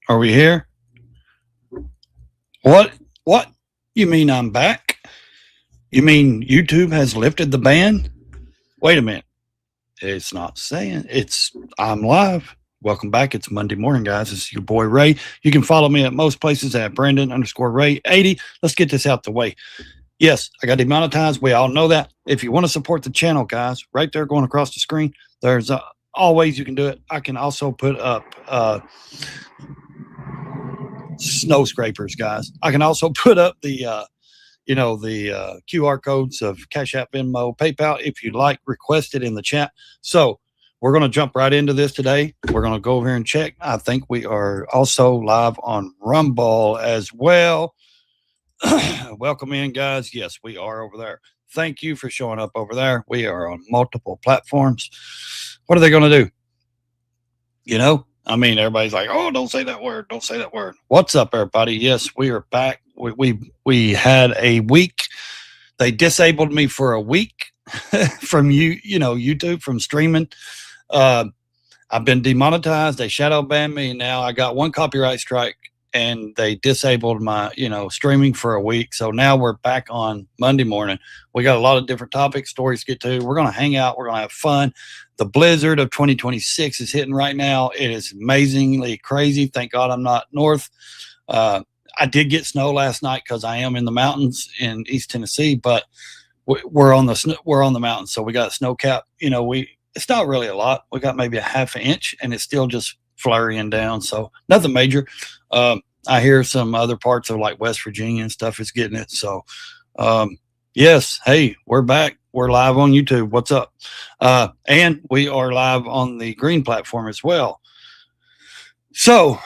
Are we here? What? What? You mean I'm back? You mean YouTube has lifted the ban? Wait a minute. It's not saying it's I'm live. Welcome back. It's Monday morning, guys. This is your boy Ray. You can follow me at most places at Brandon_Ray80. Let's get this out the way. Yes, I got demonetized. We all know that. If you want to support the channel, guys, right there going across the screen, there's all ways you can do it. I can also put up snow scrapers, guys. I can also put up the QR codes of Cash App, Venmo, PayPal. If you'd like, request it in the chat. So we're going to jump right into this today. We're going to go over here and check. I think we are also live on Rumble as well. Welcome in, guys. Yes, we are over there. Thank you for showing up over there. We are on multiple platforms. What are they going to do? You know, I mean, everybody's like, "Oh, don't say that word. Don't say that word." What's up, everybody? Yes, we are back. We had a week. They disabled me for a week from YouTube, from streaming. I've been demonetized. They shadow banned me. Now I got one copyright strike, and they disabled my streaming for a week. So now we're back on Monday morning. We got a lot of different topics, stories to get to. We're gonna hang out. We're gonna have fun. The blizzard of 2026 is hitting right now. It is amazingly crazy. Thank God I'm not north. I did get snow last night because I am in the mountains in East Tennessee, but we're on the mountains, so we got snow cap. It's not really a lot. We got maybe a half an inch, and it's still just flurrying down. So nothing major. I hear some other parts of like West Virginia and stuff is getting it. So yes, hey, we're back. We're live on YouTube. What's up? And we are live on the Green platform as well. So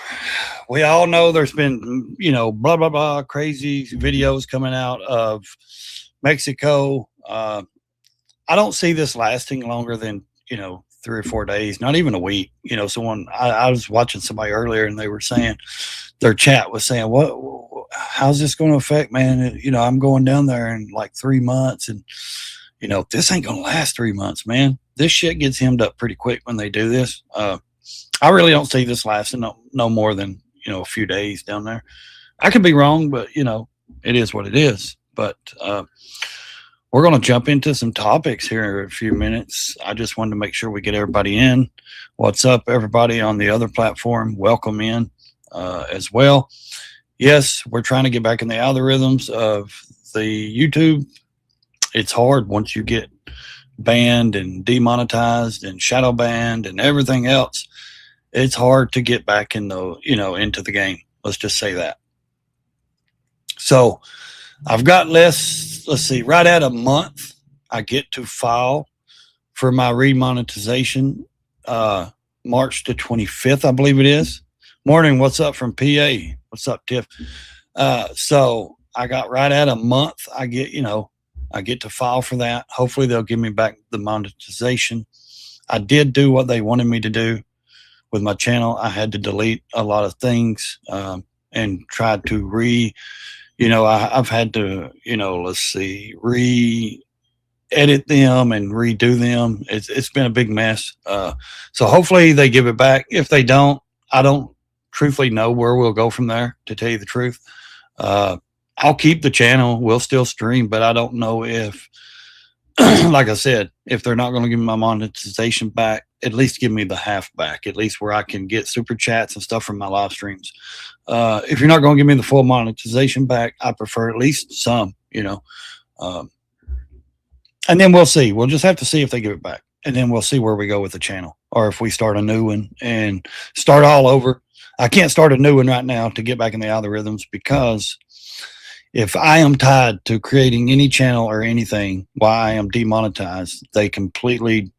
we all know there's been, blah, blah, blah, crazy videos coming out of Mexico. I don't see this lasting longer than, 3 or 4 days, not even a week. I was watching somebody earlier and they were saying, their chat was saying, how's this going to affect, man? I'm going down there in like 3 months, and this ain't gonna last 3 months, man. This shit gets hemmed up pretty quick when they do this. I really don't see this lasting no more than a few days down there. I could be wrong, but it is what it is. But we're gonna jump into some topics here in a few minutes. I just wanted to make sure we get everybody in. What's up, everybody on the other platform? Welcome in as well. Yes, we're trying to get back in the algorithms of the YouTube. It's hard once you get banned and demonetized and shadow banned and everything else. It's hard to get back into the game. Let's just say that. So I've got let's see, right at a month, I get to file for my remonetization, March the 25th, I believe it is. Morning, what's up from PA? What's up, Tiff? So I got right at a month. I get to file for that. Hopefully they'll give me back the monetization. I did do what they wanted me to do with my channel. I had to delete a lot of things and tried to I've had to, re-edit them and redo them. It's been a big mess. So hopefully they give it back. If they don't, I don't truthfully know where we'll go from there, to tell you the truth. I'll keep the channel. We'll still stream, but I don't know if, like I said, if they're not going to give me my monetization back, at least give me the half back, at least where I can get super chats and stuff from my live streams. If you're not going to give me the full monetization back, I prefer at least some, and then we'll see. We'll just have to see if they give it back, and then we'll see where we go with the channel, or if we start a new one and start all over. I can't start a new one right now to get back in the algorithms, because if I am tied to creating any channel or anything while I am demonetized, they completely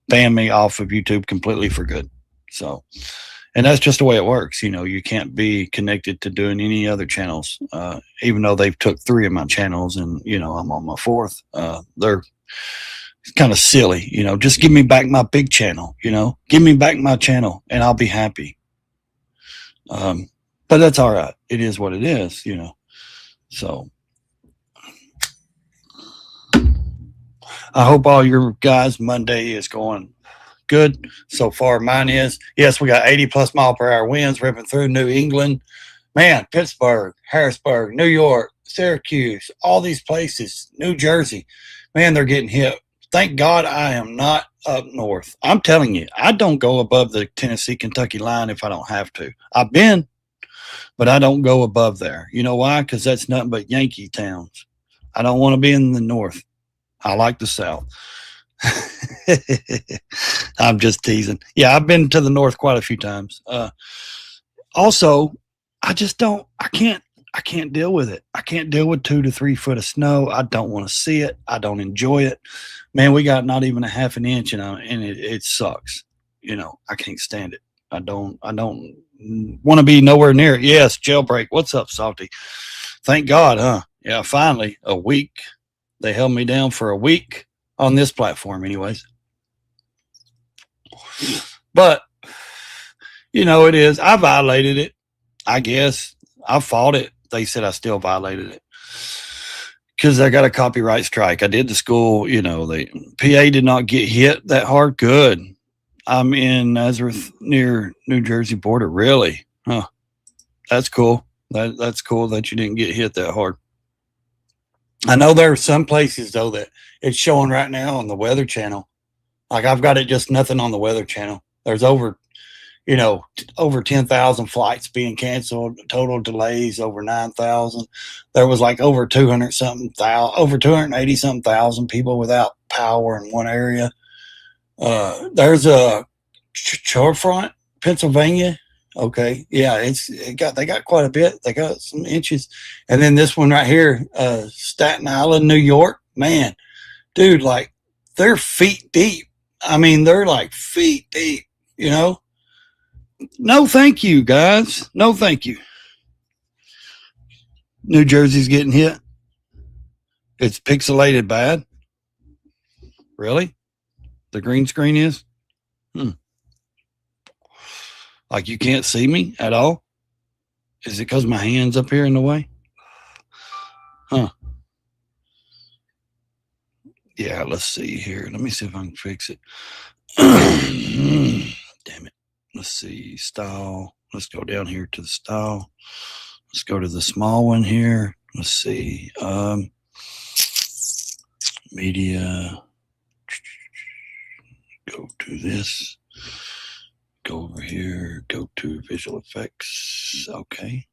ban me off of YouTube completely for good. So, and that's just the way it works. You can't be connected to doing any other channels, even though they've took 3 of my channels and, I'm on my 4th. They're kind of silly, just give me back my big channel, give me back my channel and I'll be happy. But that's all right. It is what it is, So I hope all your guys' Monday is going good so far. Mine is. Yes, we got 80 plus mile per hour winds ripping through New England. Man, Pittsburgh, Harrisburg, New York, Syracuse, all these places, New Jersey. Man, they're getting hit. Thank God I am not up north. I'm telling you, I don't go above the Tennessee Kentucky line if I don't have to. I've been, but I don't go above there. You know why? Because that's nothing but Yankee towns. I don't want to be in the north. I like the south. I'm just teasing. Yeah, I've been to the north quite a few times. Also, I just don't. I can't deal with it. I can't deal with 2 to 3 foot of snow. I don't want to see it. I don't enjoy it. Man, we got not even a half an inch, and it sucks. You know, I can't stand it. I don't want to be nowhere near it. Yes, jailbreak. What's up, Salty? Thank God, huh? Yeah, finally a week. They held me down for a week on this platform, anyways. But you know, it is. I violated it. I guess I fought it. They said I still violated it because I got a copyright strike. I did the school. You know, the PA did not get hit that hard. Good. I'm in Nazareth near New Jersey border. Really? Huh. That's cool. That's cool that you didn't get hit that hard. I know there are some places though that it's showing right now on the Weather Channel. Like I've got it just nothing on the Weather Channel. There's over 10,000 flights being canceled, total delays over 9,000. There was like over 280 something thousand people without power in one area. There's a shore front, Pennsylvania. Okay, yeah, they got quite a bit. They got some inches, and then this one right here, Staten Island, New York. Man, dude, like they're feet deep. I mean, they're like feet deep. You know. No, thank you, guys. No, thank you. New Jersey's getting hit. It's pixelated bad. Really? The green screen is? Like you can't see me at all? Is it because my hand's up here in the way? Huh. Yeah, let's see here. Let me see if I can fix it. Damn it. Let's see. Style. Let's go down here to the style. Let's go to the small one here. Let's see. Media. Go to this. Go over here. Go to visual effects. Okay.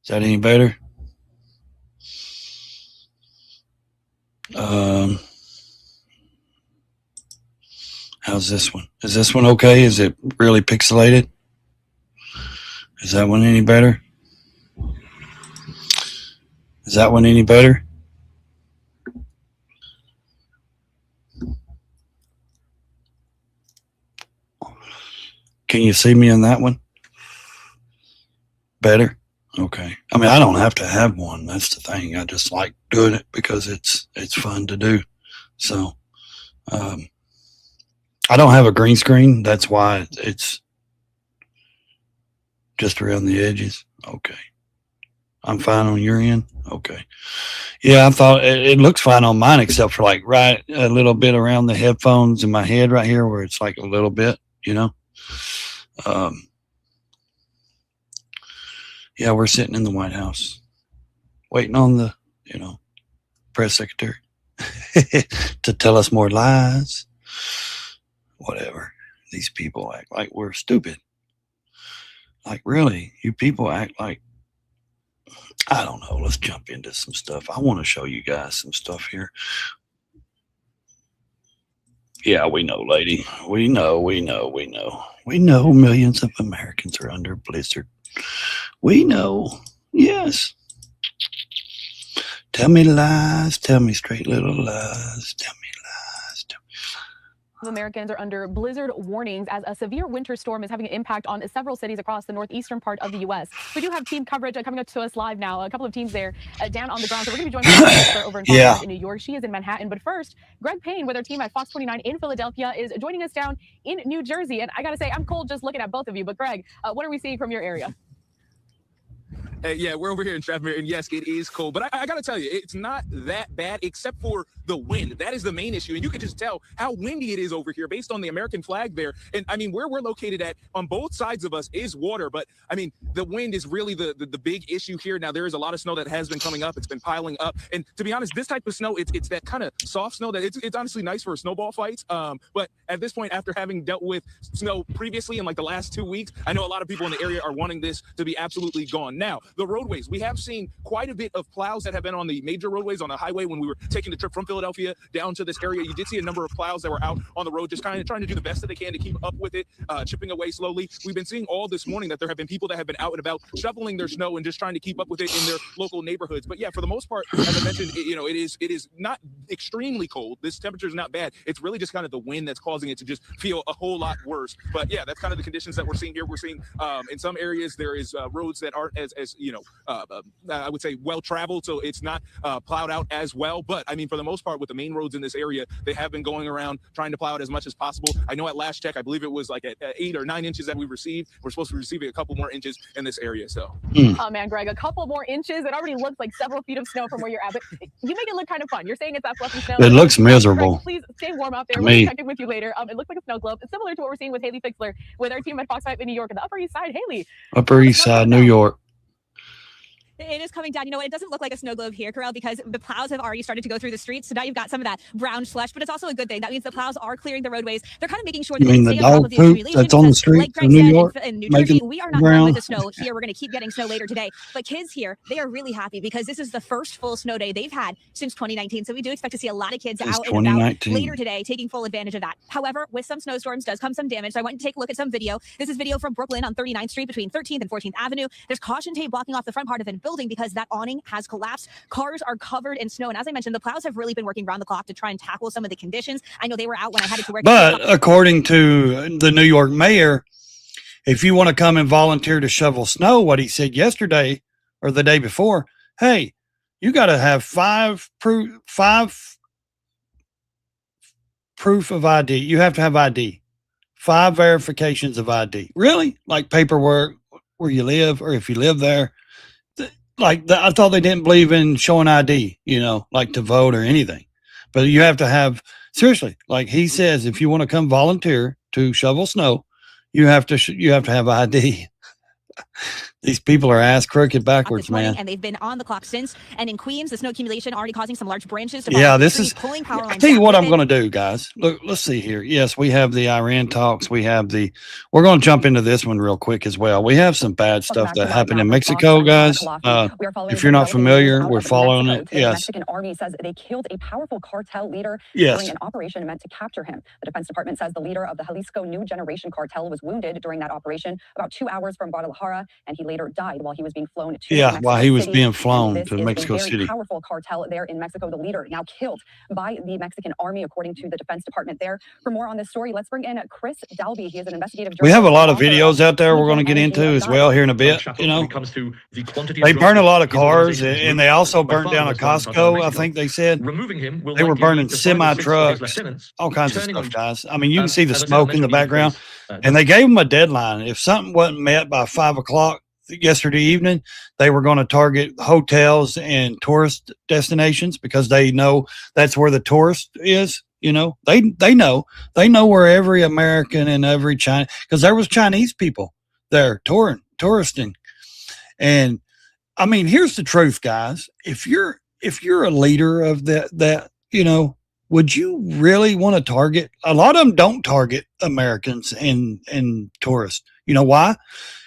Is that any better? How's this one? Is this one okay? Is it really pixelated? Is that one any better? Is that one any better? Can you see me in that one? Better? Okay. I mean, I don't have to have one. That's the thing. I just like doing it because it's fun to do. So, I don't have a green screen. That's why it's just around the edges. Okay. I'm fine on your end. Okay. Yeah, I thought it looks fine on mine, except for like right a little bit around the headphones in my head right here, where it's like a little bit, you know. Yeah, we're sitting in the White House, waiting on the, press secretary to tell us more lies. Whatever. These people act like we're stupid. Like, really, you people act like, I don't know. Let's jump into some stuff. I want to show you guys some stuff here. Yeah, we know, lady. We know. We know millions of Americans are under blizzard. We know. Yes. Tell me lies. Tell me straight little lies. Tell me lies. Americans are under blizzard warnings as a severe winter storm is having an impact on several cities across the northeastern part of the U.S. We do have team coverage coming up to us live now. A couple of teams there down on the ground. So we're going to be joined by an expert over in Fox 29 in New York. She is in Manhattan. But first, Greg Payne with our team at Fox 29 in Philadelphia is joining us down in New Jersey. And I got to say, I'm cold just looking at both of you. But Greg, what are we seeing from your area? Yeah, we're over here in Strathmere, and yes, it is cold. But I got to tell you, it's not that bad, except for the wind. That is the main issue, and you can just tell how windy it is over here based on the American flag there. And I mean, where we're located at, on both sides of us is water, but I mean, the wind is really the big issue here. Now, there is a lot of snow that has been coming up. It's been piling up, and to be honest, this type of snow, it's that kind of soft snow that it's honestly nice for snowball fights. But at this point, after having dealt with snow previously in like the last 2 weeks, I know a lot of people in the area are wanting this to be absolutely gone. Now, the roadways, we have seen quite a bit of plows that have been on the major roadways on the highway. When we were taking the trip from Philadelphia down to this area, you did see a number of plows that were out on the road, just kind of trying to do the best that they can to keep up with it, chipping away slowly. We've been seeing all this morning that there have been people that have been out and about shoveling their snow and just trying to keep up with it in their local neighborhoods. But yeah, for the most part, as I mentioned, it is not extremely cold. This temperature is not bad. It's really just kind of the wind that's causing it to just feel a whole lot worse. But yeah, that's kind of the conditions that we're seeing here. We're seeing in some areas there is roads that aren't as I would say well traveled, so it's not plowed out as well. But I mean, for the most part, with the main roads in this area, they have been going around trying to plow it as much as possible. I know at last check, I believe it was like at 8 or 9 inches that we received. We're supposed to be receiving a couple more inches in this area. So oh man, Greg, a couple more inches. It already looks like several feet of snow from where you're at, but you make it look kind of fun. You're saying it's that fluffy snow. It looks miserable. Greg, please stay warm out there. We'll be checking with you later. It looks like a snow globe. It's similar to what we're seeing with Haley Fixler with our team at Fox 5 in New York, and the Upper East Side. Haley, Upper East Side, New York. It is coming down. You know, it doesn't look like a snow globe here, Carell, because the plows have already started to go through the streets. So now you've got some of that brown slush, but it's also a good thing. That means the plows are clearing the roadways. They're kind of making sure that you mean the dog poop that's on the streets of New York? In New Jersey, we are not done with the snow here. We're going to keep getting snow later today. But kids here, they are really happy because this is the first full snow day they've had since 2019. So we do expect to see a lot of kids out and about later today, taking full advantage of that. However, with some snowstorms does come some damage. So I went to take a look at some video. This is video from Brooklyn on 39th Street between 13th and 14th Avenue. There's caution tape blocking off the front part of a building because that awning has collapsed. Cars are covered in snow. And as I mentioned, the plows have really been working round the clock to try and tackle some of the conditions. I know they were out when I had to work. But according to the New York mayor, if you want to come and volunteer to shovel snow, what he said yesterday or the day before, hey, you got to have five proof of ID. You have to have ID, 5 verifications of ID. Really? Like paperwork, where you live, or if you live there. I thought they didn't believe in showing ID, like to vote or anything. But you have to have, seriously, like he says, if you want to come volunteer to shovel snow, you have to have ID. These people are ass crooked backwards, man. And they've been on the clock since. And in Queens, the snow accumulation already causing some large branches to fall. This is pulling power lines. I tell you what I'm going to do, guys. Look, let's see here. Yes, we have the Iran talks. We're going to jump into this one real quick as well. We have some bad stuff that happened in Mexico, guys. If you're not familiar, we're following it. Yes. The Mexican army says they killed a powerful cartel leader during an operation meant to capture him. The Defense Department says the leader of the Jalisco New Generation cartel was wounded during that operation about 2 hours from Guadalajara, and he later died while he was being flown to Mexico while he was City. being flown This to is Mexico a very City. Powerful cartel there in Mexico. The leader now killed by the Mexican army, according to the Defense Department there. For more on this story, let's bring in Chris Dalby. He is an investigative journalist. We have a lot of videos out there we're going to get into as well here in a bit. They burn a lot of cars, and they also burned down a Costco, I think they said. They were burning semi-trucks, all kinds of stuff, guys. I mean, you can see the smoke in the background, and they gave them a deadline. If something wasn't met by 5 o'clock yesterday evening, they were going to target hotels and tourist destinations because they know that's where the tourist is. They know where every American and every China, because there was Chinese people there touristing. And I mean, here's the truth, guys. If you're a leader of that, would you really want to target? A lot of them don't target Americans and tourists. You know why?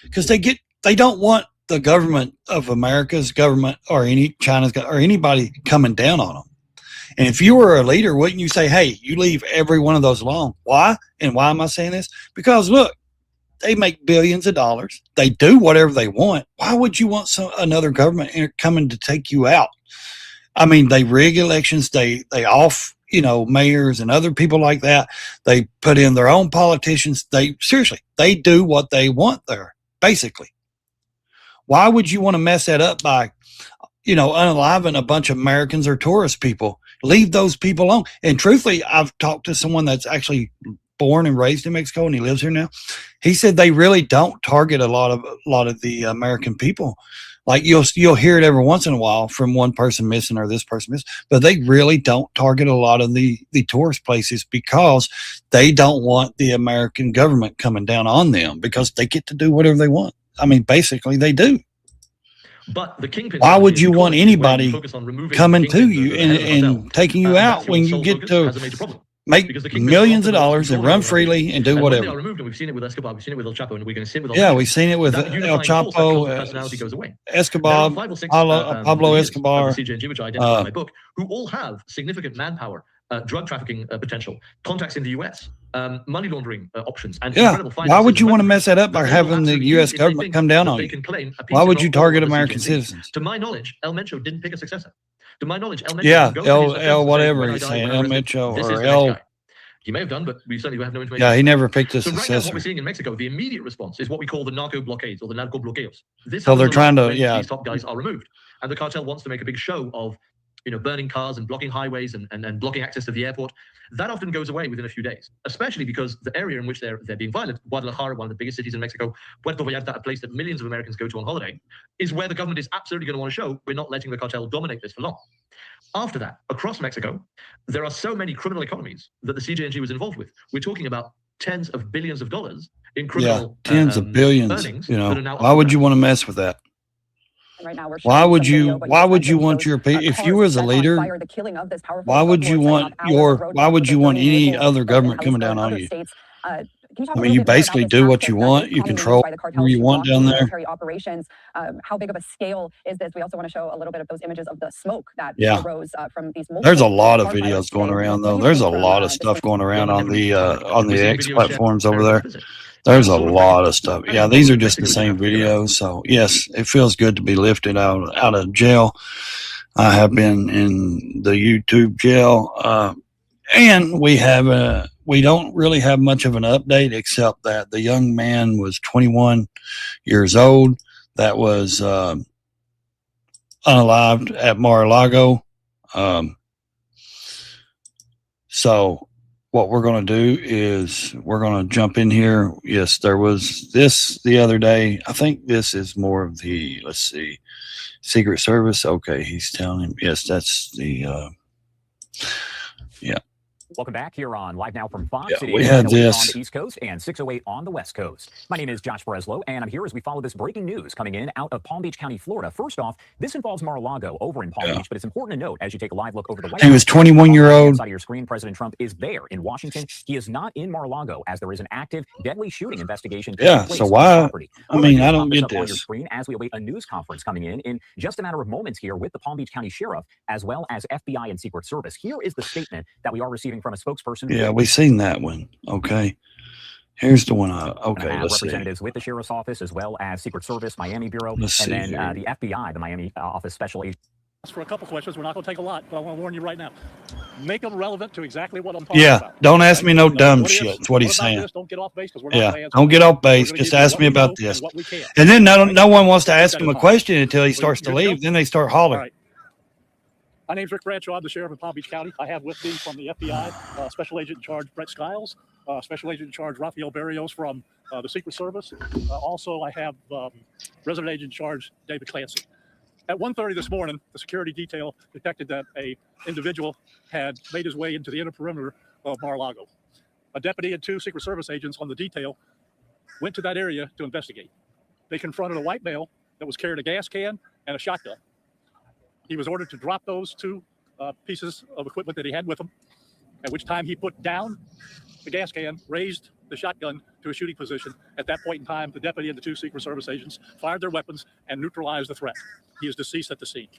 Because they don't want the government of America's government or China's or anybody coming down on them. And if you were a leader, wouldn't you say, hey, you leave every one of those alone? Why? And why am I saying this? Because look, they make billions of dollars. They do whatever they want. Why would you want another government coming to take you out? I mean, they rig elections. They off, mayors and other people like that. They put in their own politicians. They do what they want there, basically. Why would you want to mess that up by, unaliving a bunch of Americans or tourist people? Leave those people alone. And truthfully, I've talked to someone that's actually born and raised in Mexico, and he lives here now. He said they really don't target a lot of the American people. Like you'll hear it every once in a while from one person missing or this person missing, but they really don't target a lot of the tourist places because they don't want the American government coming down on them because they get to do whatever they want. I mean, basically they do. But the kingpin. Why would you want anybody coming to you and taking you out when you get to make millions of dollars and run freely and do whatever? They are removed, and we've seen it with Escobar, we've seen it with El Chapo, and we're going to see it with we've seen it with El Chapo, personality goes away. Escobar, Pablo Escobar, CJNG, which I identify in my book, who all have significant manpower, drug trafficking potential, contacts in the US, money laundering options, and why would you want to mess that up by having the U.S. government come down on you? Why would you target American citizens? To my knowledge, El Mencho didn't pick a successor. To my knowledge, El Mencho El whatever he's saying, El Mencho or El. He may have done, but we certainly have no information. Yeah, he never picked a successor. successor. Right now, what we're seeing in Mexico, the immediate response is what we call the narco blockades or the narco bloqueos. So they're trying to, these top guys are removed, and the cartel wants to make a big show of, burning cars and blocking highways and blocking access to the airport. That often goes away within a few days, especially because the area in which they're being violent, Guadalajara, one of the biggest cities in Mexico, Puerto Vallarta, a place that millions of Americans go to on holiday, is where the government is absolutely going to want to show we're not letting the cartel dominate this for long. After that, across Mexico, there are so many criminal economies that the CJNG was involved with. We're talking about tens of billions of dollars in criminal tens of billions. Earnings why would you want to mess with that? Right now, why would you want your people, if you was a leader, why would you want any other government coming down on you? I mean, you basically do what you want. You control who you want down there. Operations. How big of a scale is this? We also want to show a little bit of those images of the smoke that arose from these. There's a lot of videos going around, though. There's a lot of stuff going around on the X platforms over there. There's a lot of stuff. Yeah, these are just the same videos. So yes, it feels good to be lifted out of jail. I have been in the YouTube jail, and we don't really have much of an update except that the young man was 21 years old. That was unalived at Mar-a-lago. So what we're going to do is we're going to jump in here. Yes, there was this the other day. I think this is more of the, let's see, Secret Service. Okay, he's telling him. Yes, that's the, yeah. Welcome back here on Live Now from Fox. Yeah, we had this on the East Coast and 608 on the West Coast. My name is Josh Breslow, and I'm here as we follow this breaking news coming in out of Palm Beach County, Florida. First off, this involves Mar-a-Lago over in Palm Beach, but it's important to note as you take a live look over the White House. He was 21-year-old. Side of your screen, President Trump is there in Washington. He is not in Mar-a-Lago as there is an active deadly shooting investigation. Yeah, so why? I mean, I don't get this. On your screen as we await a news conference coming in just a matter of moments here with the Palm Beach County Sheriff as well as FBI and Secret Service. Here is the statement that we are receiving from a spokesperson. Yeah, we've seen that one. Okay. Here's the one. Okay, let's see. Representatives with the Sheriff's Office as well as Secret Service, Miami Bureau, and then the FBI, the Miami Office Special Agent. For a couple questions, we're not going to take a lot, but I want to warn you right now. Make them relevant to exactly what I'm talking about. Don't ask me no dumb shit. That's what he's saying. Don't get off base because we're not fans. Don't get off base. Just ask me about this. And then no one wants to ask him a question until he starts to leave. Then they start hollering. My name's Rick Bradshaw. I'm the sheriff of Palm Beach County. I have with me from the FBI, Special Agent in Charge Brett Skiles, Special Agent in Charge Rafael Barrios from the Secret Service. Also, I have Resident Agent in Charge David Clancy. At 1:30 this morning, the security detail detected that a individual had made his way into the inner perimeter of Mar-a-Lago. A deputy and 2 Secret Service agents on the detail went to that area to investigate. They confronted a white male that was carrying a gas can and a shotgun. He was ordered to drop those 2 pieces of equipment that he had with him, at which time he put down the gas can, raised the shotgun to a shooting position. At that point in time, the deputy and the 2 Secret Service agents fired their weapons and neutralized the threat. He is deceased at the scene.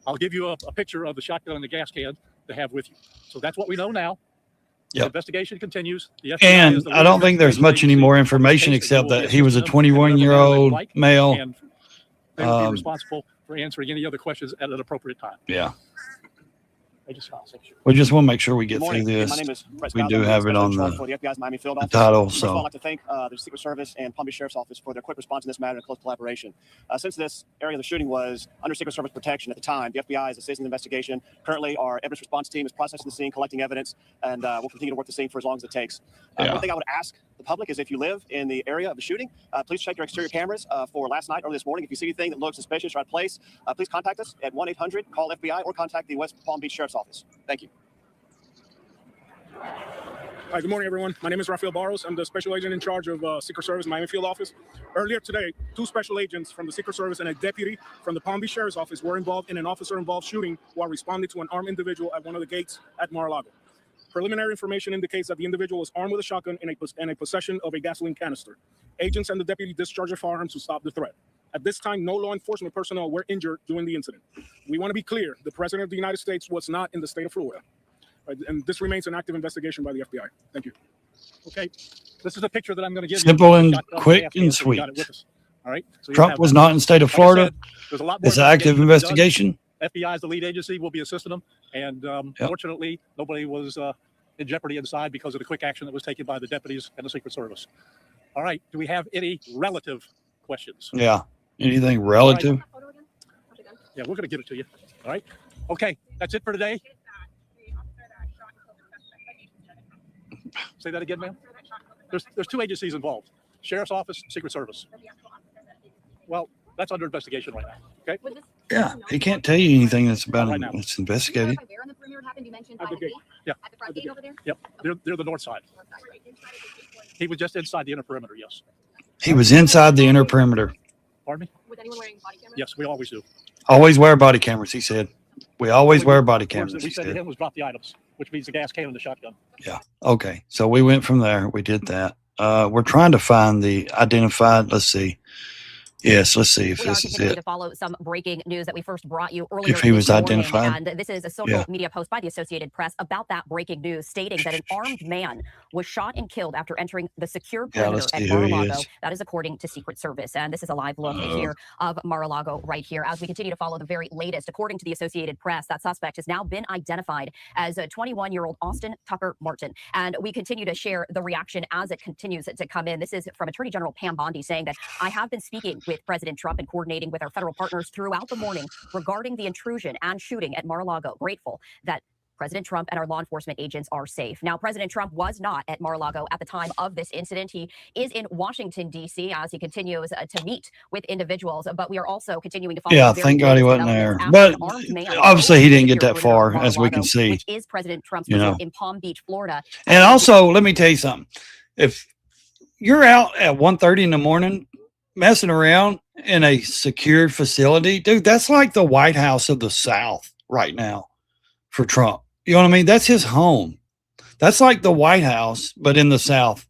I'll give you a picture of the shotgun and the gas can to have with you. So that's what we know now. The investigation continues. And I don't think there's much any more information except that he was a 21-year-old male. And they will be responsible for answering any other questions at an appropriate time. Yeah. We just want to make sure we get Good morning. through this. My name is Brett We Scott. do I'm have it Special on Charge the for the FBI's Miami Field Office. title. First of all, So I'd like to thank the Secret Service and Palm Beach Sheriff's Office for their quick response in this matter and close collaboration. Since this area of the shooting was under Secret Service protection at the time, the FBI is assisting the investigation. Currently, our evidence response team is processing the scene, collecting evidence, and we'll continue to work the scene for as long as it takes. One thing I would ask the public is if you live in the area of the shooting, please check your exterior cameras for last night or this morning. If you see anything that looks suspicious or out of place, please contact us at 1-800-CALL-FBI or contact the West Palm Beach Sheriff's Office. Thank you. Hi, good morning, everyone. My name is Rafael Barros. I'm the special agent in charge of Secret Service Miami Field Office. Earlier today, 2 special agents from the Secret Service and a deputy from the Palm Beach Sheriff's Office were involved in an officer-involved shooting while responding to an armed individual at one of the gates at Mar-a-lago. Preliminary information indicates that the individual was armed with a shotgun and a possession of a gasoline canister. Agents and the deputy discharged their firearms to stop the threat. At this time, no law enforcement personnel were injured during the incident. We want to be clear, the President of the United States was not in the state of Florida. And this remains an active investigation by the FBI. Thank you. Okay, this is a picture that I'm going to give you. simple and quick and sweet. All right. So Trump was not in the state of Florida. There's a lot more It's an active investigation. FBI is the lead agency. We'll be assisting them. And fortunately, nobody was in jeopardy inside because of the quick action that was taken by the deputies and the Secret Service. All right. Do we have any relative questions? Yeah. Anything relative? Yeah, we're going to give it to you. All right. Okay. That's it for today. Say that again, ma'am. There's 2 agencies involved: Sheriff's Office, Secret Service. Well, that's under investigation right now. Okay. Yeah. He can't tell you anything that's about Right him. now. It's investigated. Yeah. Yep. They're the north side. He was just inside the inner perimeter. Yes. He was inside the inner perimeter. Pardon me? Was anyone wearing body cameras? Yes, we always do. Always wear body cameras, he said. We always wear body cameras, We he said to said. him was drop the items, which means the gas can and the shotgun. Yeah. Okay. So we went from there. We did that. We're trying to find the identified. Let's see. Yes, let's see if We are this is continuing it. to follow some breaking news that we first brought you earlier. If he was this morning, identified. and this is a social media post by the Associated Press about that breaking news, stating that an armed man was shot and killed after entering the secure perimeter let's at see who he Mar-a-Lago. is. That is according to Secret Service, and this is a live look here of Mar-a-Lago right here. As we continue to follow the very latest, according to the Associated Press, that suspect has now been identified as a 21-year-old Austin Tucker Martin, and we continue to share the reaction as it continues to come in. This is from Attorney General Pam Bondi saying that I have been speaking with President Trump and coordinating with our federal partners throughout the morning regarding the intrusion and shooting at Mar-a-Lago. Grateful that President Trump and our law enforcement agents are safe. Now, President Trump was not at Mar-a-Lago at the time of this incident. He is in Washington, D.C. as he continues to meet with individuals, but we are also continuing to follow. Yeah, thank God he wasn't there. But obviously he didn't get that far, as we can see. Which is President Trump's visit in Palm Beach, Florida. And also, let me tell you something. If you're out at 1:30 in the morning messing around in a secured facility, dude, that's like the White House of the South right now for Trump. You know what I mean? That's his home. That's like the White House, but in the South,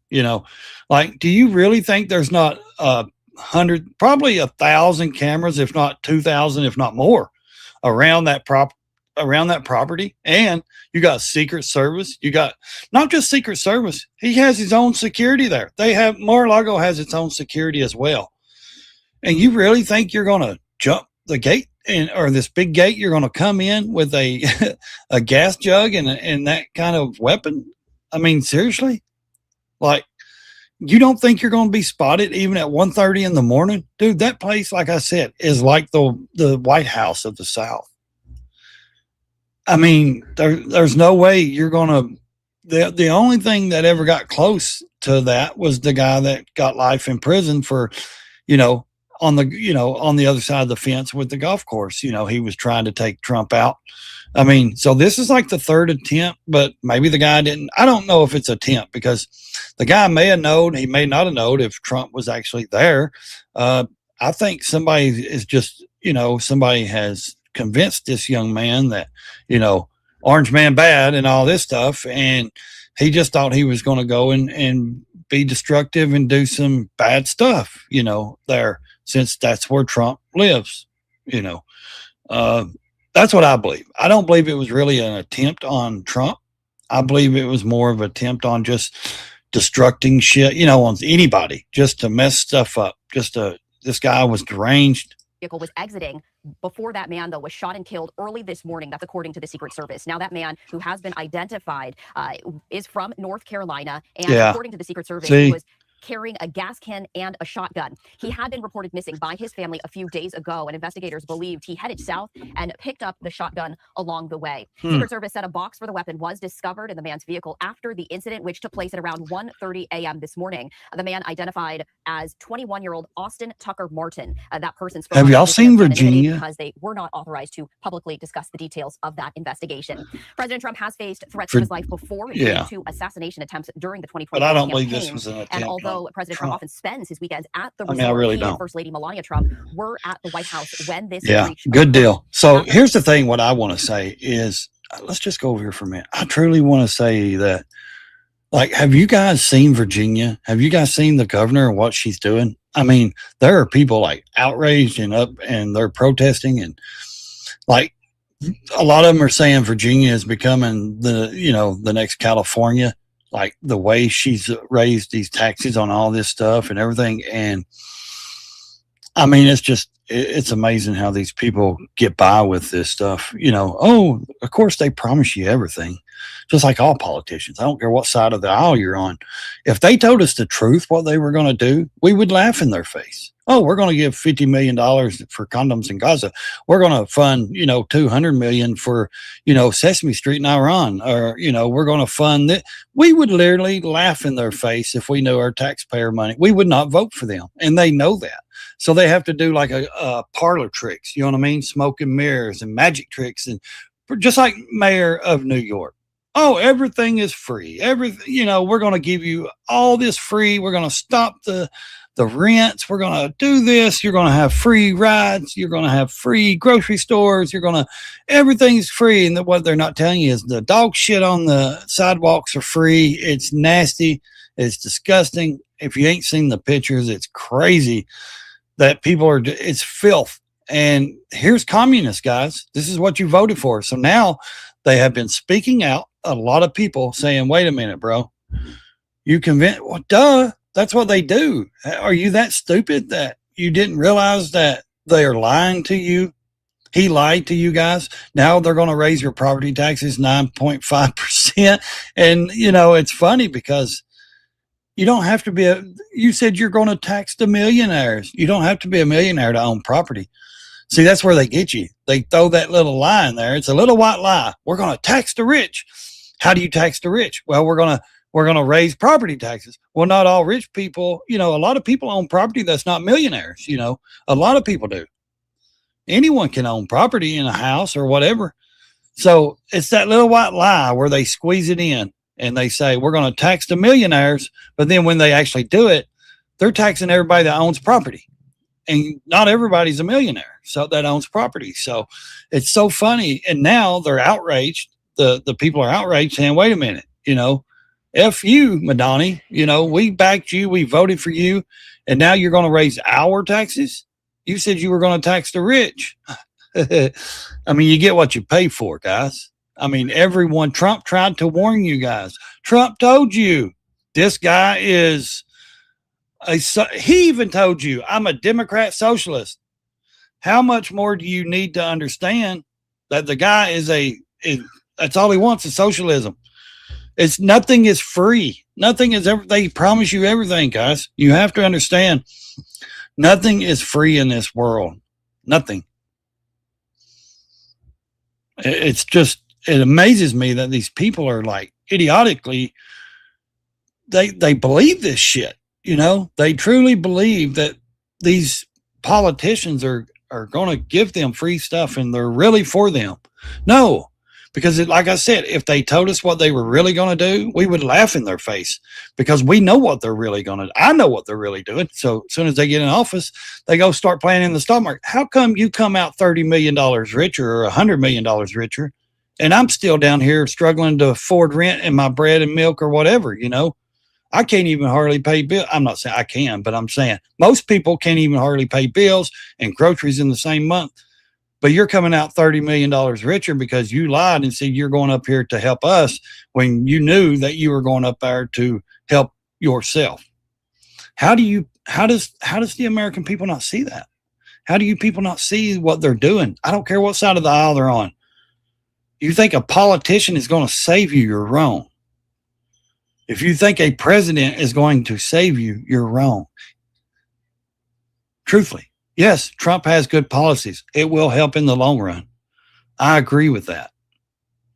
like, do you really think there's not 100, probably 1,000 cameras, if not 2,000, if not more around that property? And you got Secret Service. You got not just Secret Service. He has his own security there. Mar-a-Lago has its own security as well. And you really think you're going to jump the gate or this big gate? You're going to come in with a gas jug and that kind of weapon? I mean, seriously? Like, you don't think you're going to be spotted even at 1:30 in the morning? Dude, that place, like I said, is like the White House of the South. I mean, there's no way you're going to. The only thing that ever got close to that was the guy that got life in prison for, on the other side of the fence with the golf course. He was trying to take Trump out. I mean, so this is like the 3rd attempt, but maybe the guy didn't. I don't know if it's an attempt because the guy may have known, he may not have known if Trump was actually there. I think somebody is just, somebody has convinced this young man that, orange man bad and all this stuff. And he just thought he was going to go and be destructive and do some bad stuff, there, since that's where Trump lives, that's what I believe. I don't believe it was really an attempt on Trump. I believe it was more of an attempt on just destructing shit, on anybody, just to mess stuff up. This guy was deranged. vehicle was exiting before that man, though, was shot and killed early this morning. That's according to the Secret Service. Now, that man, who has been identified, is from North Carolina. And according to the Secret Service, he was carrying a gas can and a shotgun. He had been reported missing by his family a few days ago, and investigators believed he headed south and picked up the shotgun along the way. Secret Service said a box for the weapon was discovered in the man's vehicle after the incident, which took place at around 1:30 a.m. this morning. The man identified as 21-year-old Austin Tucker Martin. That person spoke. Have y'all seen Virginia? Because they were not authorized to publicly discuss the details of that investigation. President Trump has faced threats to his life before due to assassination attempts during the 2020 But I don't campaign. believe this was an attempt. And although President Trump often spends his weekends at the resort, I really he don't. and First Lady Melania Trump were at the White House when this breach good deal. So here's the thing. What I want to say is, let's just go over here for a minute. I truly want to say that, like, have you guys seen Virginia? Have you guys seen the governor and what she's doing? I mean, there are people like outraged and up, and they're protesting, and like a lot of them are saying Virginia is becoming the next California. Like the way she's raised these taxes on all this stuff and everything. And I mean, it's amazing how these people get by with this stuff. Oh, of course they promise you everything, just like all politicians. I don't care what side of the aisle you're on. If they told us the truth, what they were going to do, we would laugh in their face. Oh, we're going to give $50 million for condoms in Gaza. We're going to fund, $200 million for, Sesame Street in Iran, or, we're going to fund that. We would literally laugh in their face if we knew our taxpayer money. We would not vote for them. And they know that. So they have to do like a parlor tricks, you know what I mean? Smoke and mirrors and magic tricks. And just like mayor of New York. Oh, everything is free. Everything, we're going to give you all this free. We're going to stop the rents. We're going to do this. You're going to have free rides. You're going to have free grocery stores. Everything's free. And what they're not telling you is the dog shit on the sidewalks are free. It's nasty. It's disgusting. If you ain't seen the pictures, it's crazy that it's filth. And here's communists, guys. This is what you voted for. So now they have been speaking out. A lot of people saying, wait a minute, bro, you convinced? Well, duh. That's what they do. Are you that stupid that you didn't realize that they are lying to you? He lied to you guys. Now they're going to raise your property taxes 9.5%. And, it's funny because you don't have to be you said you're going to tax the millionaires. You don't have to be a millionaire to own property. See, that's where they get you. They throw that little lie in there. It's a little white lie. We're going to tax the rich. How do you tax the rich? Well, we're going to raise property taxes. Well, not all rich people, a lot of people own property that's not millionaires, a lot of people do. Anyone can own property in a house or whatever. So it's that little white lie where they squeeze it in and they say, we're going to tax the millionaires. But then when they actually do it, they're taxing everybody that owns property. And not everybody's a millionaire that owns property. So it's so funny. And now they're outraged. The people are outraged saying, wait a minute, F you, Madani, we backed you. We voted for you. And now you're going to raise our taxes. You said you were going to tax the rich. I mean, you get what you pay for, guys. I mean, Trump tried to warn you guys. Trump told you this guy is he even told you I'm a Democrat socialist. How much more do you need to understand that the guy that's all he wants is socialism. Nothing is free. Nothing is ever. They promise you everything, guys. You have to understand nothing is free in this world. Nothing. It amazes me that these people are like idiotically, they believe this shit. They truly believe that these politicians are going to give them free stuff and they're really for them. No. Because like I said, if they told us what they were really going to do, we would laugh in their face because we know what they're really going to do. I know what they're really doing. So as soon as they get in office, they go start playing in the stock market. How come you come out $30 million richer or $100 million richer? And I'm still down here struggling to afford rent and my bread and milk or whatever, I can't even hardly pay bills. I'm not saying I can, but I'm saying most people can't even hardly pay bills and groceries in the same month. But you're coming out $30 million richer because you lied and said you're going up here to help us when you knew that you were going up there to help yourself. How does the American people not see that? How do you people not see what they're doing? I don't care what side of the aisle they're on. You think a politician is going to save you, you're wrong. If you think a president is going to save you, you're wrong. Truthfully, yes, Trump has good policies. It will help in the long run. I agree with that.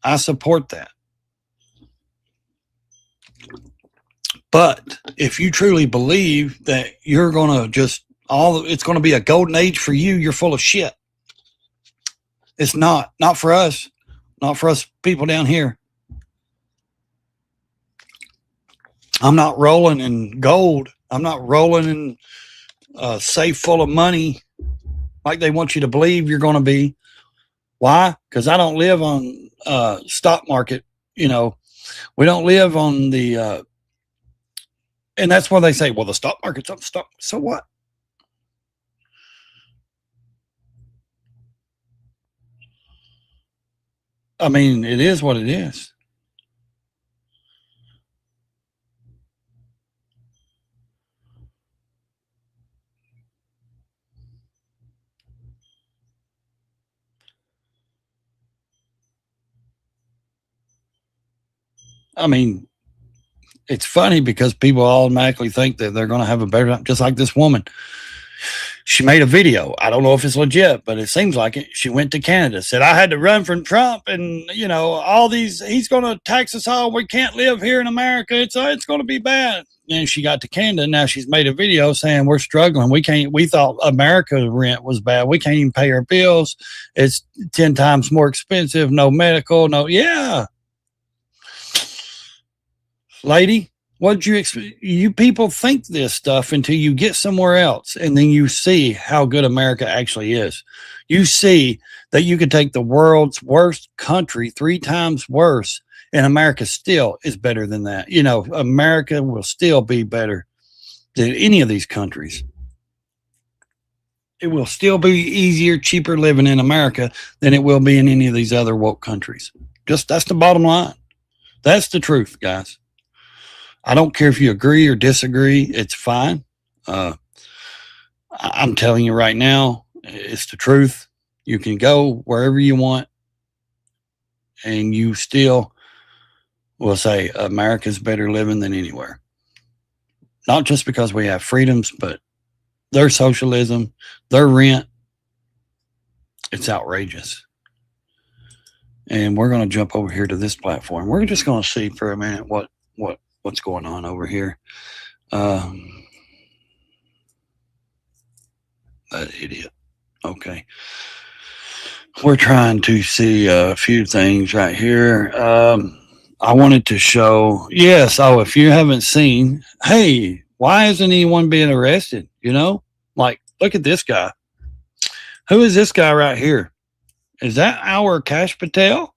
I support that. But if you truly believe that you're going to it's going to be a golden age for you, you're full of shit. It's not for us, not for us people down here. I'm not rolling in gold. I'm not rolling in a safe full of money like they want you to believe you're going to be. Why? Because I don't live on stock market. We don't live on the and that's why they say, well, the stock market's up. So what? I mean, it is what it is. I mean, it's funny because people automatically think that they're going to have a better time, just like this woman. She made a video. I don't know if it's legit, but it seems like it. She went to Canada, said, I had to run from Trump and, all these, he's going to tax us all. We can't live here in America. It's going to be bad. And she got to Canada. Now she's made a video saying we're struggling. We thought America's rent was bad. We can't even pay our bills. It's 10 times more expensive. No medical, yeah. Lady, what did you expect? You people think this stuff until you get somewhere else, and then you see how good America actually is. You see that you could take the world's worst country 3 times worse, and America still is better than that. America will still be better than any of these countries. It will still be easier, cheaper living in America than it will be in any of these other woke countries. That's the bottom line. That's the truth, guys. I don't care if you agree or disagree. It's fine. I'm telling you right now, it's the truth. You can go wherever you want, and you still will say America's better living than anywhere. Not just because we have freedoms, but their socialism, their rent, it's outrageous. And we're going to jump over here to this platform. We're just going to see for a minute what's going on over here. That idiot. Okay. We're trying to see a few things right here. I wanted to show, yes. Oh, if you haven't seen, hey, why isn't anyone being arrested? Like, look at this guy. Who is this guy right here? Is that our Cash Patel?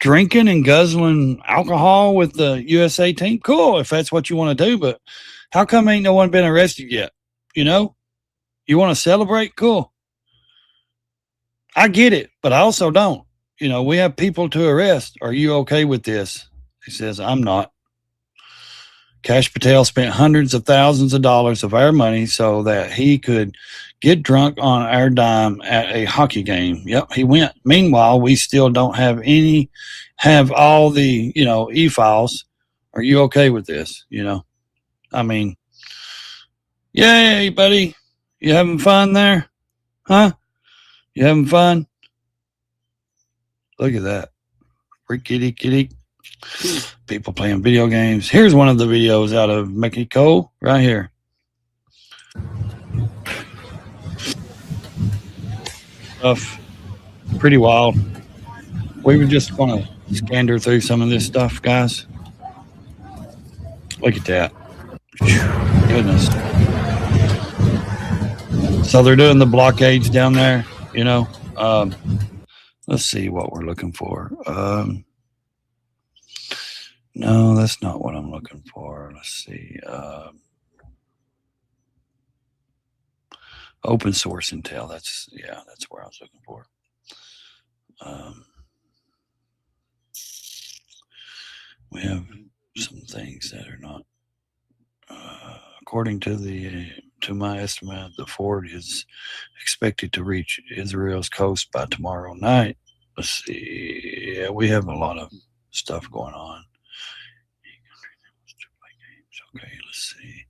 Drinking and guzzling alcohol with the USA team? Cool, if that's what you want to do, but how come ain't no one been arrested yet? You want to celebrate? Cool. I get it, but I also don't. We have people to arrest. Are you okay with this? He says, I'm not. Cash Patel spent hundreds of thousands of dollars of our money so that he could get drunk on our dime at a hockey game. Yep, he went. Meanwhile, we still don't have all the, e-files. Are you okay with this? I mean, yay, buddy. You having fun there? Huh? You having fun? Look at that. Kitty. People playing video games. Here's one of the videos out of Mexico right here. Stuff pretty wild. We were just going to scander through some of this stuff, guys. Look at that. Goodness. So they're doing the blockades down there, let's see what we're looking for. No, that's not what I'm looking for. Let's see. Open source intel. That's where I was looking for. We have some things that are not According to my estimate, the Ford is expected to reach Israel's coast by tomorrow night. Let's see. Yeah, we have a lot of stuff going on. Okay, let's see.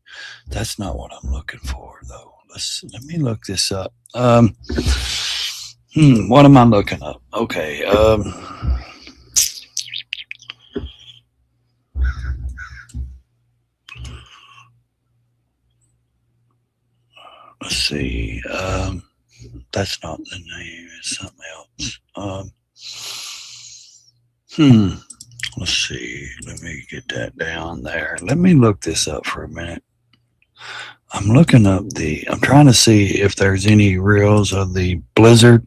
That's not what I'm looking for, though. Let me look this up. What am I looking up? Okay. Let's see. That's not the name. It's something else. Let's see. Let me get that down there. Let me look this up for a minute. I'm looking up I'm trying to see if there's any reels of the blizzard.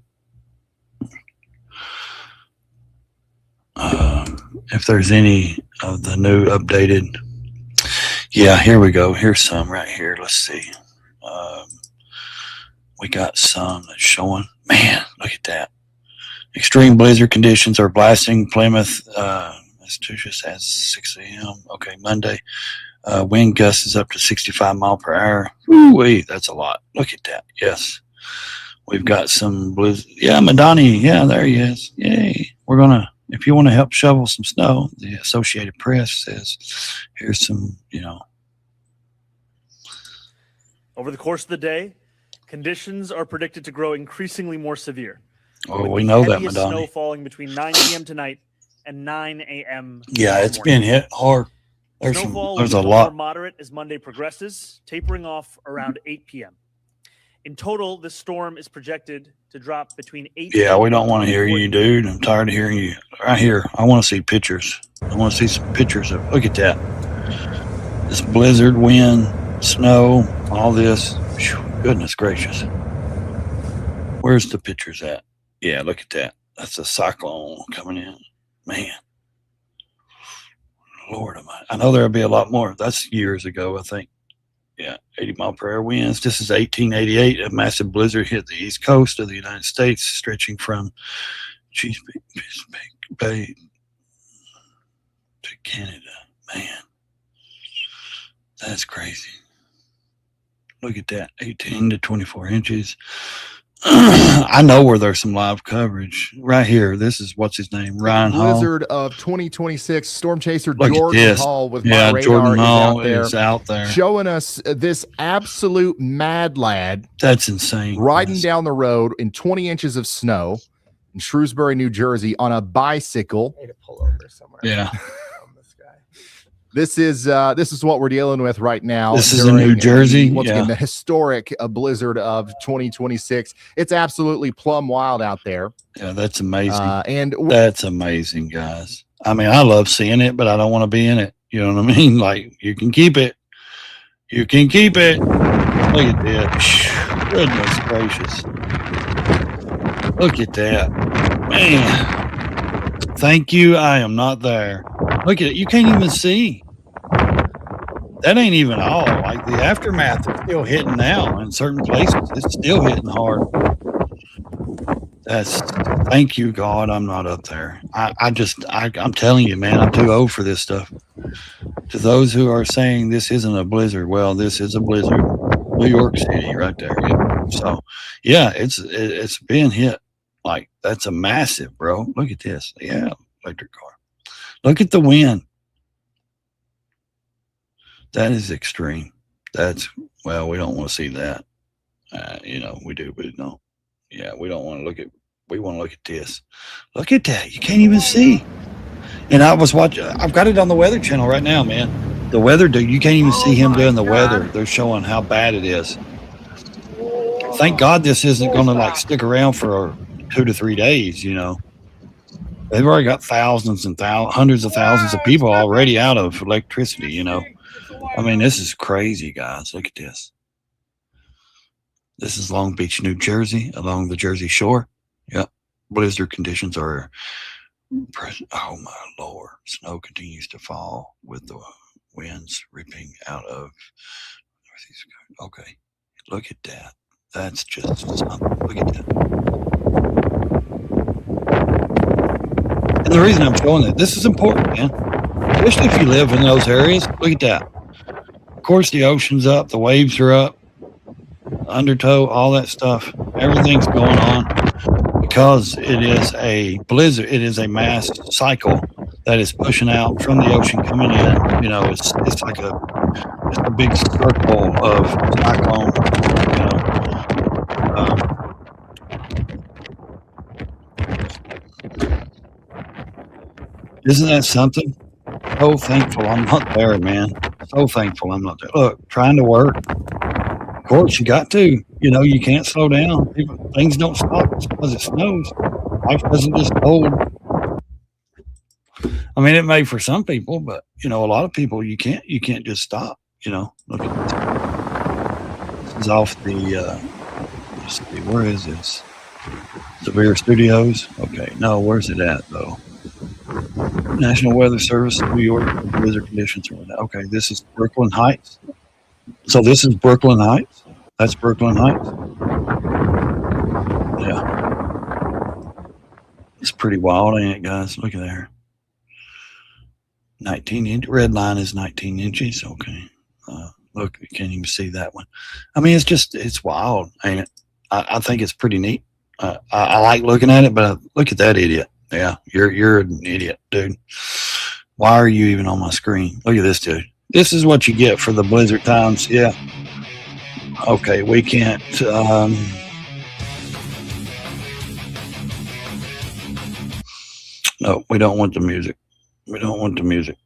If there's any of the new updated. Yeah, here we go. Here's some right here. Let's see. We got some that's showing. Man, look at that. Extreme blizzard conditions are blasting Plymouth, Massachusetts at 6 a.m. Okay, Monday. Wind gusts is up to 65 miles per hour. Woo-wee, that's a lot. Look at that. Yes. We've got some blizzard. Yeah, Madani. Yeah, there he is. Yay. We're going to, if you want to help shovel some snow, the Associated Press says, here's some, Over the course of the day, conditions are predicted to grow increasingly more severe. Oh, we know that, Madani. Madani. Snow falling between 9 p.m. tonight and 9 a.m. Yeah, it's been hit hard. There's a lot. More moderate as Monday progresses, tapering off around 8 p.m. In total, this storm is projected to drop between 8. Yeah, we don't want to hear you, dude. I'm tired of hearing you. Right here, I want to see pictures. I want to see some pictures of. Look at that. This blizzard, wind, snow, all this. Whew, goodness gracious. Where's the pictures at? Yeah, look at that. That's a cyclone coming in. Man. Lord, I know there'll be a lot more. That's years ago, I think. Yeah, 80-mile-per-hour winds. This is 1888. A massive blizzard hit the east coast of the United States, stretching from Chesapeake Bay to Canada. Man, that's crazy. Look at that, 18 to 24 inches. I know where there's some live coverage right here. This is what's his name, Ryan Hall. Blizzard of 2026. Storm chaser Jordan Hall with my radar Jordan Hall is out there showing us this absolute mad lad. That's insane. Riding down the road in 20 inches of snow in Shrewsbury, New Jersey, on a bicycle. I need to pull over somewhere. Yeah. This is what we're dealing with right now. This is in New Jersey. Once again, the historic blizzard of 2026. It's absolutely plumb wild out there. Yeah, that's amazing. And that's amazing, guys. I mean, I love seeing it, but I don't want to be in it. You know what I mean? Like, you can keep it. You can keep it. Look at that. Goodness gracious. Look at that. Man. Thank you. I am not there. Look at it. You can't even see. That ain't even all. Like, the aftermath is still hitting now in certain places. It's still hitting hard. Thank you, God. I'm not up there. I'm telling you, man, I'm too old for this stuff. To those who are saying this isn't a blizzard, well, this is a blizzard. New York City right there. Yeah. So, yeah, it's been hit. Like, that's a massive, bro. Look at this. Yeah, electric car. Look at the wind. That is extreme. Well, we don't want to see that. We do, but no. Yeah, we don't want to look at, we want to look at this. Look at that. You can't even see. And I was watching, I've got it on the Weather Channel right now, man. The weather, dude, you can't even see him doing the weather. They're showing how bad it is. Thank God this isn't going to like stick around for 2 to 3 days, They've already got thousands and hundreds of thousands of people already out of electricity, I mean, this is crazy, guys. Look at this. This is Long Beach, New Jersey, along the Jersey Shore. Yep. Blizzard conditions are present. Oh, my Lord. Snow continues to fall with the winds ripping out of northeast. Okay. Look at that. That's just something. Look at that. And the reason I'm showing that, this is important, man. Especially if you live in those areas. Look at that. course, the ocean's up, the waves are up, undertow, all that stuff. Everything's going on because it is a blizzard. It is a mass cycle that is pushing out from the ocean coming in. You know, it's like a big circle of cyclone. You know, isn't that something? So thankful I'm not there, man. So thankful I'm not there. Look, trying to work. Of course, you got to. You know, you can't slow down. Things don't stop just because it snows. Life doesn't just hold. I mean, it may for some people, but you know, a lot of people you can't just stop. You know, look at this. This is off the. Let's see, where is this? Severe Studios. Okay, no, where's it at though? National Weather Service, New York, blizzard conditions. Okay, this is Brooklyn Heights. So this is Brooklyn Heights. That's Brooklyn Heights. Yeah. It's pretty wild, ain't it, guys? Look at there. 19 inch. Red line is 19 inches. Okay. Look, you can't even see that one. I mean, it's wild, ain't it? I think it's pretty neat. I like looking at it, but look at that idiot. Yeah, you're an idiot, dude. Why are you even on my screen? Look at this, dude. This is what you get for the blizzard times. Yeah. Okay, we can't. No, we don't want the music. We don't want the music.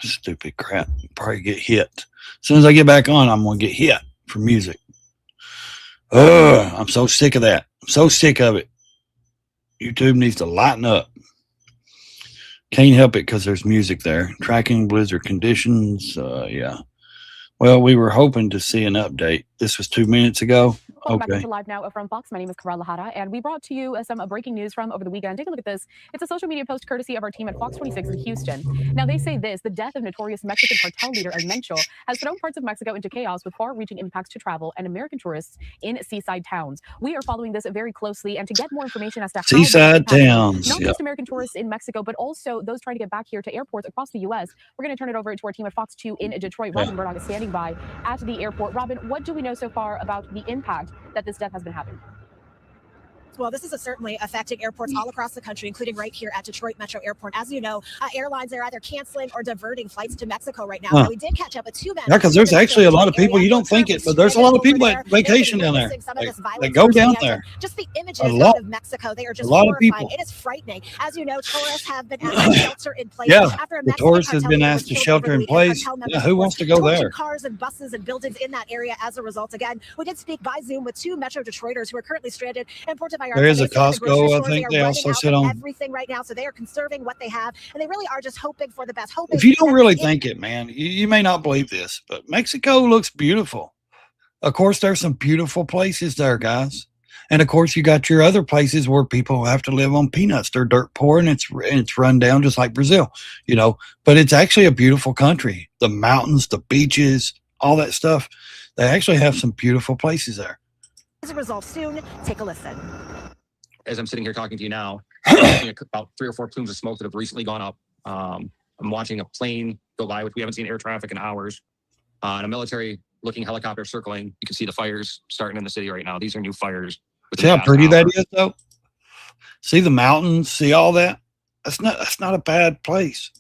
Stupid crap. Probably get hit. As soon as I get back on, I'm going to get hit for music. I'm so sick of that. I'm so sick of it. YouTube needs to lighten up. Can't help it because there's music there. Tracking blizzard conditions. Yeah. Well, we were hoping to see an update. This was 2 minutes ago. Welcome back to Live Now from Fox. My name is Karala Hara, and we brought to you some breaking news from over the weekend. Take a look at this. It's a social media post courtesy of our team at Fox 26 in Houston. Now, they say this: the death of notorious Mexican cartel leader Mencho has thrown parts of Mexico into chaos with far-reaching impacts to travel and American tourists in seaside towns. We are following this very closely, and to get more information as to how seaside towns, not just American tourists in Mexico, but also those trying to get back here to airports across the U.S., we're going to turn it over to our team at Fox 2 in Detroit. Robin Murdoch is standing by at the airport. Robin, what do we know so far about the impact that this death has been having? Well, this is certainly affecting airports all across the country, including right here at Detroit Metro Airport. As you know, airlines are either canceling or diverting flights to Mexico right now. We did catch up with two men. Yeah, because there's actually a lot of people, you don't think it, but there's a lot of people that vacation down there. They go down there. Just the images out of Mexico, they are just horrifying. It is frightening. As you know, tourists have been asked to shelter in place. Yeah, the tourists have been asked to shelter in place. Yeah, who wants to go there? Cars and buses and buildings in that area as a result. Again, we did speak by Zoom with two Metro Detroiters who are currently stranded in Puerto Vallarta. There is a Costco. I think they also sit on everything right now, so they are conserving what they have, and they really are just hoping for the best. If you don't really think it, man, you may not believe this, but Mexico looks beautiful. Of course, there's some beautiful places there, guys, and of course, you got your other places where people have to live on peanuts. They're dirt poor, and it's run down just like Brazil, you know. But it's actually a beautiful country. The mountains, the beaches, all that stuff. They actually have some beautiful places there. As a result, soon, take a listen. As I'm sitting here talking to you now, about 3 or 4 plumes of smoke that have recently gone up. I'm watching a plane go by, which we haven't seen air traffic in hours, and a military-looking helicopter circling. You can see the fires starting in the city right now. These are new fires. See how pretty that is, though? See the mountains? See all that? That's not a bad place.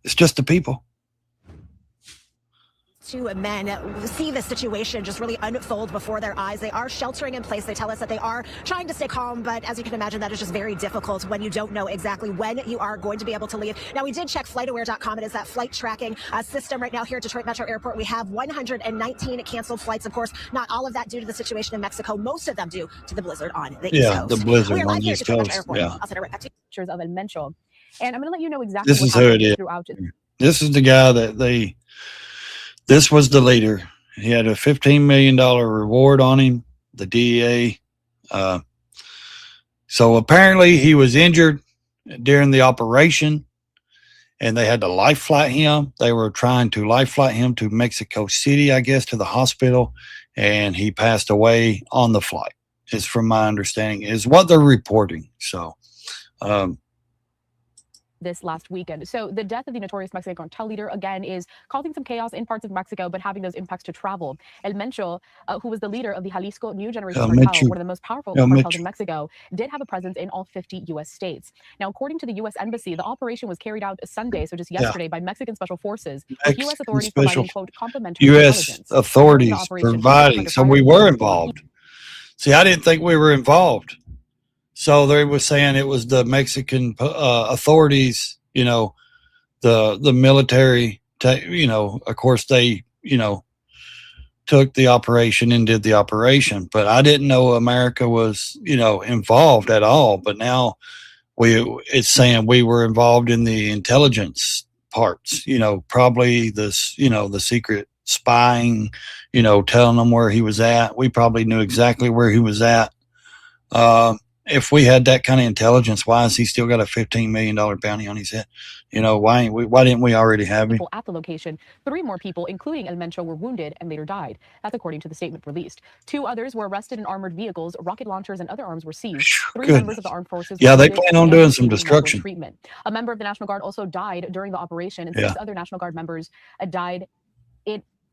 It's just the people. Two men see the situation just really unfold before their eyes. They are sheltering in place. They tell us that they are trying to stay calm, but as you can imagine, that is just very difficult when you don't know exactly when you are going to be able to leave. Now, we did check FlightAware.com. It is that flight tracking system right now here at Detroit Metro Airport. We have 119 canceled flights. Of course, not all of that due to the situation in Mexico. Most of them due to the blizzard on the East Coast. The blizzard on the East Coast. Yeah. I'll send it right back to you. Pictures of Mencho, and I'm going to let you know exactly this is who it is. This is the guy that this was the leader. He had a $15 million reward on him, the DEA. So apparently he was injured during the operation, and they had to life flight him. They were trying to life flight him to Mexico City, I guess, to the hospital, and he passed away on the flight. Is from my understanding, is what they're reporting. So this last weekend. So the death of the notorious Mexican cartel leader, again, is causing some chaos in parts of Mexico, but having those impacts to travel. El Mencho, who was the leader of the Jalisco New Generation Cartel, one of the most powerful cartels in Mexico, did have a presence in all 50 U.S. states. Now, according to the U.S. Embassy, the operation was carried out Sunday, so just yesterday, by Mexican special forces, with U.S. authorities providing, quote, complimentary intelligence. Authorities providing. So we were involved. See, I didn't think we were involved. So they were saying it was the Mexican authorities, you know, the military, you know, of course they, you know, took the operation and did the operation, but I didn't know America was, you know, involved at all. But now it's saying we were involved in the intelligence parts, you know, probably this, you know, the secret spying, you know, telling them where he was at. We probably knew exactly where he was at. If we had that kind of intelligence, why has he still got a $15 million bounty on his head? You know, why didn't we already have him? At the location, 3 more people, including El Mencho, were wounded and later died. That's according to the statement released. 2 others were arrested in armored vehicles, rocket launchers, and other arms were seized. 3 members of the armed forces. Yeah, they plan on doing some destruction. Treatment. A member of the National Guard also died during the operation, and 6 other National Guard members died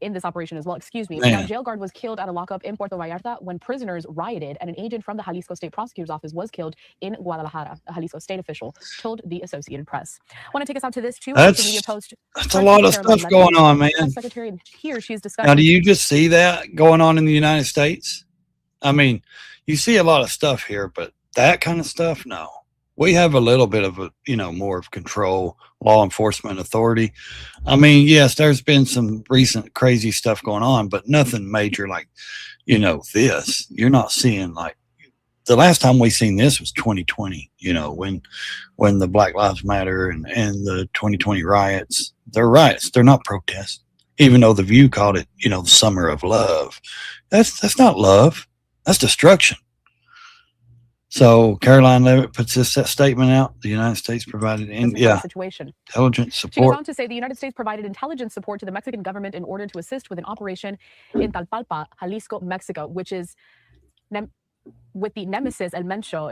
in this operation as well. Excuse me. Now, jail guard was killed at a lockup in Puerto Vallarta when prisoners rioted, and an agent from the Jalisco State Prosecutor's Office was killed in Guadalajara. A Jalisco state official told the Associated Press. I want to take us out to this too. That's a lot of stuff going on, man. Secretary here, she's discussing. Now, do you just see that going on in the United States? I mean, you see a lot of stuff here, but that kind of stuff, no. We have a little bit of a, you know, more of control, law enforcement authority. I mean, yes, there's been some recent crazy stuff going on, but nothing major like, you know, this. You're not seeing like the last time we seen this was 2020, you know, when the Black Lives Matter and the 2020 riots. They're riots. They're not protests, even though The View called it, you know, the summer of love. That's not love. That's destruction. So Caroline Levitt puts this statement out. The United States provided intelligence support. She goes on to say the United States provided intelligence support to the Mexican government in order to assist with an operation in Talpalpa, Jalisco, Mexico, which is with the nemesis El Mencho,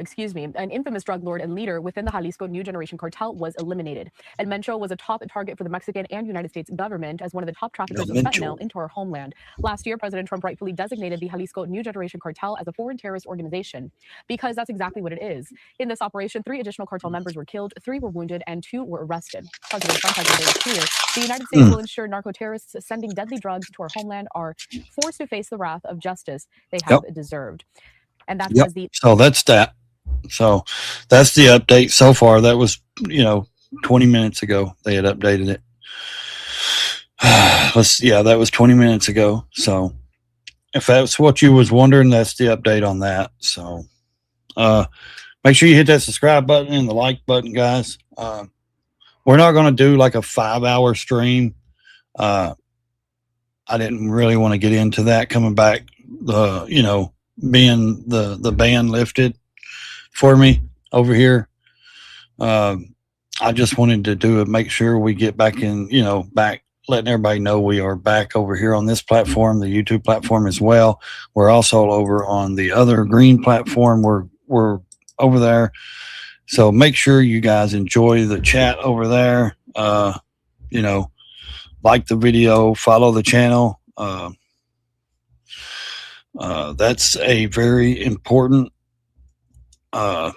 an infamous drug lord and leader within the Jalisco New Generation Cartel, was eliminated. El Mencho was a top target for the Mexican and United States government as one of the top traffickers of fentanyl into our homeland. Last year, President Trump rightfully designated the Jalisco New Generation Cartel as a foreign terrorist organization because that's exactly what it is. In this operation, 3 additional cartel members were killed, 3 were wounded, and 2 were arrested. President Trump has been very clear. The United States will ensure narco-terrorists sending deadly drugs to our homeland are forced to face the wrath of justice they have deserved. And that's so that's that. So that's the update so far. That was, you know, 20 minutes ago they had updated it. That was 20 minutes ago. So if that's what you was wondering, that's the update on that. So make sure you hit that subscribe button and the like button, guys. We're not going to do like a 5-hour stream. I didn't really want to get into that coming back, you know, being the ban lifted for me over here. I just wanted to do it, make sure we get back in, you know, back letting everybody know we are back over here on this platform, the YouTube platform as well. We're also over on the other green platform. We're over there. So make sure you guys enjoy the chat over there. You know, like the video, follow the channel. That's a very important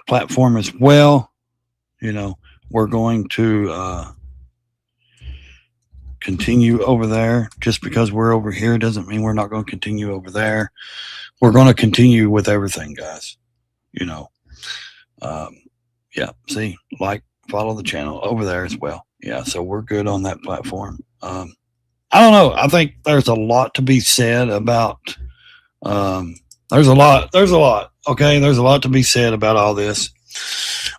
platform as well. You know, we're going to continue over there. Just because we're over here doesn't mean we're not going to continue over there. We're going to continue with everything, guys. You know, see, like, follow the channel over there as well. Yeah, so we're good on that platform. I don't know. I think there's a lot to be said about there's a lot. Okay, there's a lot to be said about all this.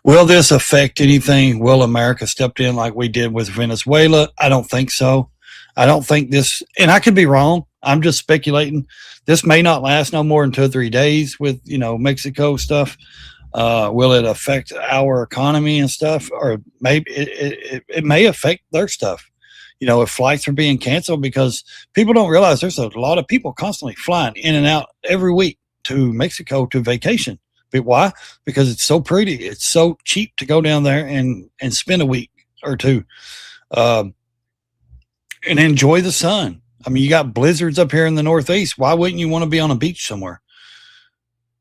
Will this affect anything? Will America step in like we did with Venezuela? I don't think so. I don't think this, and I could be wrong. I'm just speculating. This may not last no more than 2 or 3 days with, you know, Mexico stuff. Will it affect our economy and stuff? Or maybe it may affect their stuff. You know, if flights are being canceled, because people don't realize there's a lot of people constantly flying in and out every week to Mexico to vacation. But why? Because it's so pretty. It's so cheap to go down there and spend a week, or two, and enjoy the sun. I mean, you got blizzards up here in the Northeast. Why wouldn't you want to be on a beach somewhere?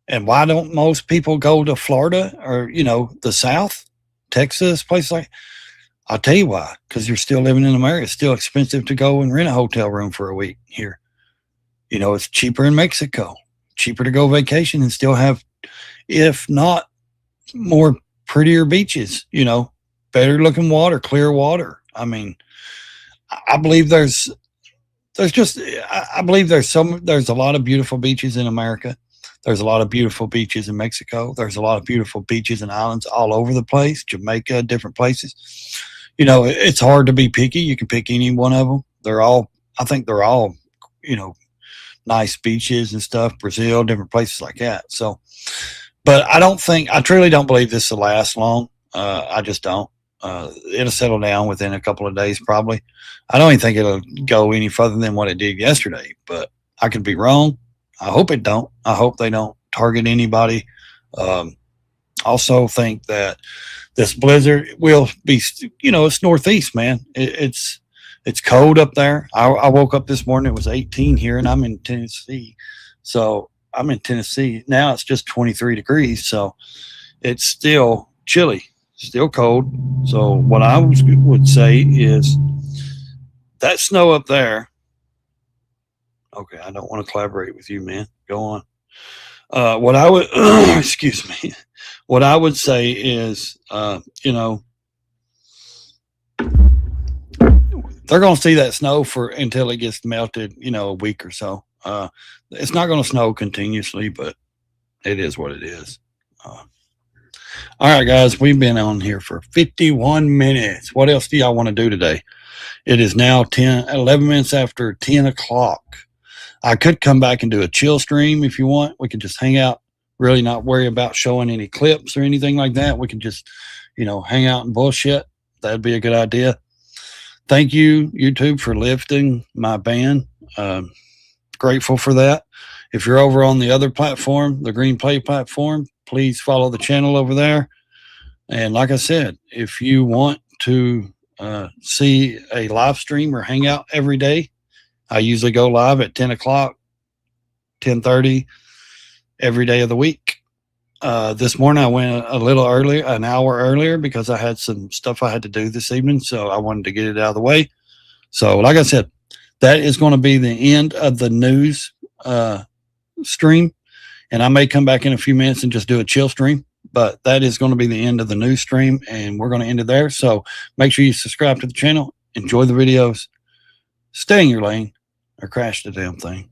And why don't most people go to Florida or, you know, the South, Texas, places like? I'll tell you why. Because you're still living in America. It's still expensive to go and rent a hotel room for a week here. You know, it's cheaper in Mexico. Cheaper to go vacation and still have, if not more prettier beaches, you know, better looking water, clear water. I mean, I believe there's a lot of beautiful beaches in America. There's a lot of beautiful beaches in Mexico. There's a lot of beautiful beaches and islands all over the place, Jamaica, different places. You know, it's hard to be picky. You can pick any one of them. I think they're all, you know, nice beaches and stuff, Brazil, different places like that. So, but I truly don't believe this will last long. I just don't. It'll settle down within a couple of days, probably. I don't even think it'll go any further than what it did yesterday, but I could be wrong. I hope it don't. I hope they don't target anybody. Also think that this blizzard will be, you know, it's Northeast, man. It's cold up there. I woke up this morning, it was 18 here, and I'm in Tennessee. So I'm in Tennessee. Now it's just 23 degrees. So it's still chilly, still cold. So what I would say is that snow up there. Okay, I don't want to collaborate with you, man. Go on. What I would, excuse me. What I would say is, you know, they're going to see that snow until it gets melted, you know, a week or so. It's not going to snow continuously, but it is what it is. All right, guys, we've been on here for 51 minutes. What else do y'all want to do today? It is now 11 minutes after 10 o'clock. I could come back and do a chill stream if you want. We can just hang out, really not worry about showing any clips or anything like that. We can just, you know, hang out and bullshit. That'd be a good idea. Thank you, YouTube, for lifting my ban. Grateful for that. If you're over on the other platform, the Green Play platform, please follow the channel over there. And like I said, if you want to see a live stream or hang out every day, I usually go live at 10 o'clock, 10:30 every day of the week. This morning I went a little earlier, an hour earlier, because I had some stuff I had to do this evening. So I wanted to get it out of the way. So like I said, that is going to be the end of the news stream. And I may come back in a few minutes and just do a chill stream, but that is going to be the end of the news stream, and we're going to end it there. So make sure you subscribe to the channel, enjoy the videos, stay in your lane, or crash the damn thing.